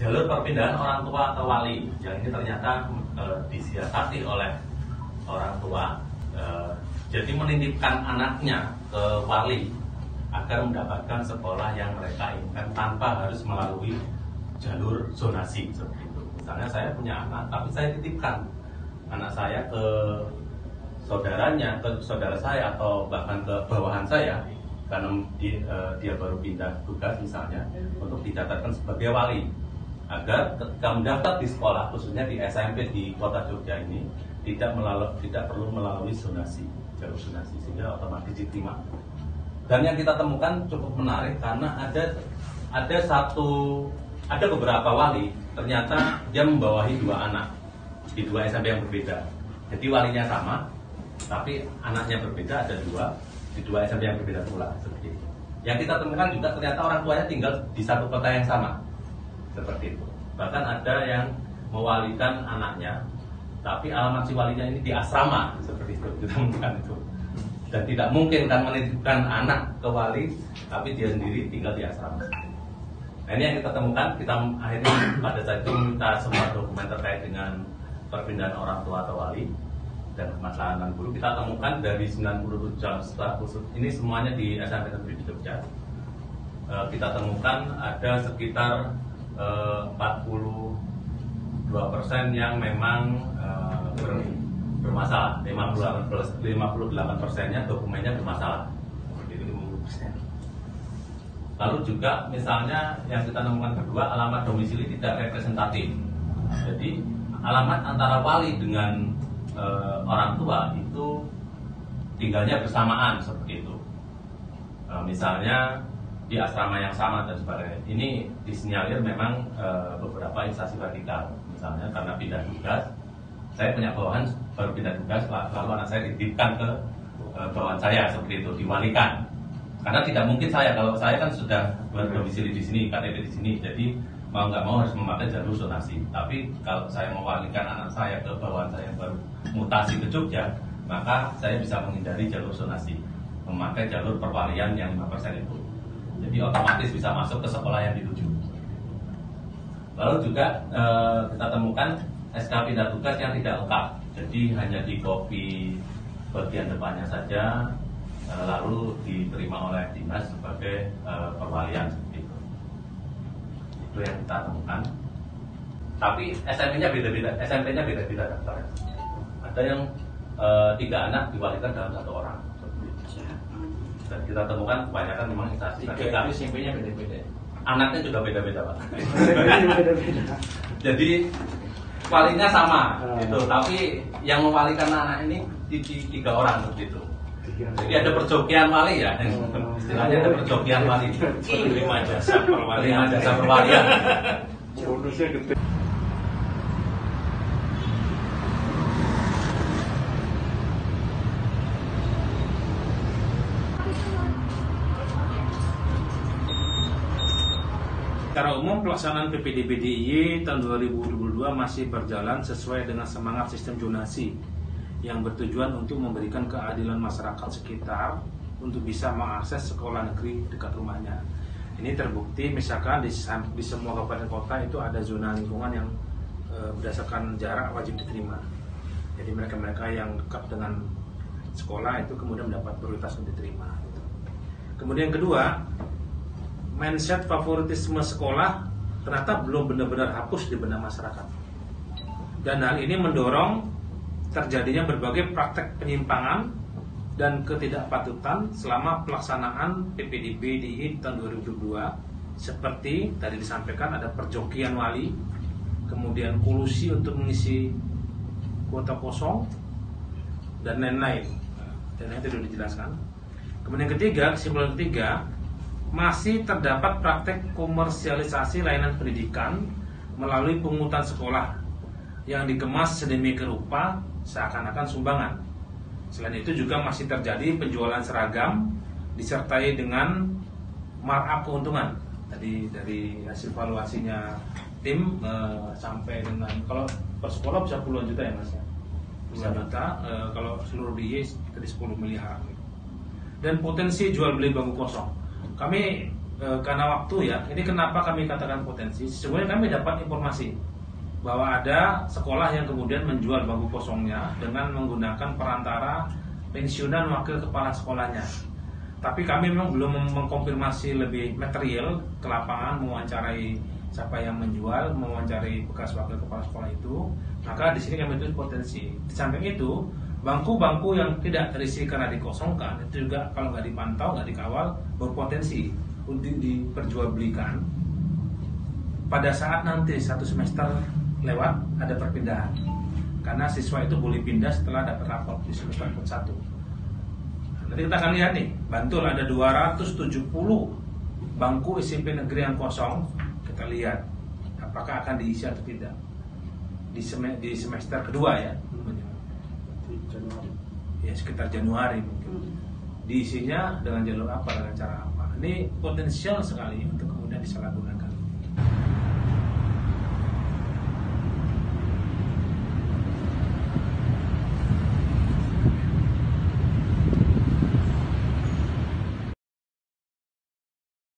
jalur perpindahan orang tua ke wali yang ini ternyata disiasati oleh orang tua, jadi menitipkan anaknya ke wali agar mendapatkan sekolah yang mereka inginkan tanpa harus melalui jalur zonasi seperti itu. Misalnya saya punya anak, tapi saya titipkan anak saya ke saudaranya, ke saudara saya atau bahkan ke bawahan saya karena dia baru pindah tugas misalnya untuk dicatatkan sebagai wali, agar ketika mendaftar di sekolah khususnya di SMP di Kota Jogja ini tidak perlu melalui zonasi, jalur zonasi, sehingga otomatis diterima. Dan yang kita temukan cukup menarik karena ada beberapa wali ternyata dia membawahi 2 anak di 2 SMP yang berbeda. Jadi walinya sama, tapi anaknya berbeda, ada 2 di 2 SMP yang berbeda pula seperti itu. Yang kita temukan juga ternyata orang tuanya tinggal di satu kota yang sama, seperti itu. Bahkan ada yang mewalikan anaknya, tapi alamat si walinya ini di asrama, seperti itu. Kita temukan itu. Dan tidak mungkin kan menitipkan anak ke wali, tapi dia sendiri tinggal di asrama. Nah, ini yang kita temukan. Kita akhirnya pada saat itu minta semua dokumen terkait dengan perpindahan orang tua atau wali dan kemaslahatan guru. Kita temukan dari 97 status ini semuanya di SMP Negeri di Jogja. Kita temukan ada sekitar 42% yang memang bermasalah. 58%-nya dokumennya bermasalah. Jadi 50%. Lalu juga misalnya yang kita temukan kedua, alamat domisili tidak representatif. Jadi alamat antara wali dengan orang tua itu tinggalnya bersamaan seperti itu. Misalnya di asrama yang sama dan sebagainya. Ini disinyalir memang beberapa instansi vertikal. Misalnya karena pindah tugas, saya punya bawahan baru pindah tugas, lalu anak saya dititipkan ke bawahan saya seperti itu, diwalikan. Karena tidak mungkin kalau saya kan sudah berdomisili di sini, KTP di sini, jadi mau nggak mau harus memakai jalur zonasi. Tapi kalau saya mewalikan anak saya ke bawahan saya yang baru mutasi ke Jogja, maka saya bisa menghindari jalur zonasi, memakai jalur perwalian yang 5% itu. Jadi otomatis bisa masuk ke sekolah yang dituju. Lalu juga kita temukan SK pindah tugas yang tidak lengkap. Jadi hanya di copy bagian depannya saja, lalu diterima oleh dinas sebagai perwalian seperti itu. Itu yang kita temukan. Tapi SMP-nya beda-beda, SMP-nya beda-beda daftar. Ada yang 3 anak diwalikan dalam 1 orang. Dan kita temukan kebanyakan memang instansi vertikal. SMP-nya beda-beda. Anaknya juga beda-beda, Pak. Jadi walinya sama, gitu. Tapi yang mewalikan anak ini 3 orang begitu. Jadi ada perjokian wali ya, istilahnya ada perjokian wali. 5 jasa perwalian. 5 jasa perwalian. Bonusnya gede. Secara umum pelaksanaan PPDB DIY tahun 2022 masih berjalan sesuai dengan semangat sistem zonasi yang bertujuan untuk memberikan keadilan masyarakat sekitar untuk bisa mengakses sekolah negeri dekat rumahnya. Ini terbukti misalkan di semua kabupaten kota itu ada zona lingkungan yang berdasarkan jarak wajib diterima. Jadi mereka-mereka yang dekat dengan sekolah itu kemudian mendapat prioritas untuk diterima. Kemudian kedua, mindset favoritisme sekolah ternyata belum benar-benar hapus di benak masyarakat. Dan hal ini mendorong terjadinya berbagai praktek penyimpangan dan ketidakpatutan selama pelaksanaan PPDB DIY tahun 2022, seperti tadi disampaikan ada perjokian wali, kemudian kolusi untuk mengisi kuota kosong, dan lain-lain. Dan itu sudah dijelaskan. Kemudian ketiga, kesimpulan ketiga, masih terdapat praktek komersialisasi layanan pendidikan melalui pungutan sekolah yang dikemas sedemikian rupa seakan-akan sumbangan. Selain itu juga masih terjadi penjualan seragam disertai dengan markup keuntungan. Tadi dari hasil evaluasinya tim sampai dengan kalau per sekolah bisa puluhan juta ya Mas ya. Puluhan juta, kalau seluruh DIY tadi 10 miliar. Dan potensi jual beli bangku kosong. Kami karena waktu ya, ini kenapa kami katakan potensi. Sebenarnya kami dapat informasi bahwa ada sekolah yang kemudian menjual bangku kosongnya dengan menggunakan perantara pensiunan wakil kepala sekolahnya. Tapi kami memang belum mengkonfirmasi lebih material ke lapangan, mewawancarai siapa yang menjual, mewawancarai bekas wakil kepala sekolah itu. Maka di sini kami tulis potensi. Di samping itu, bangku-bangku yang tidak terisi karena dikosongkan itu juga kalau nggak dipantau, nggak dikawal, berpotensi untuk diperjualbelikan. Pada saat nanti satu semester lewat ada perpindahan, karena siswa itu boleh pindah setelah dapat rapor di semester 1. Nanti kita akan lihat nih, Bantul ada 270 bangku SMP negeri yang kosong. Kita lihat apakah akan diisi atau tidak di semester kedua ya. Ya sekitar Januari mungkin. Diisinya dengan jalur apa, dengan cara apa. Ini potensial sekali untuk kemudian disalahgunakan.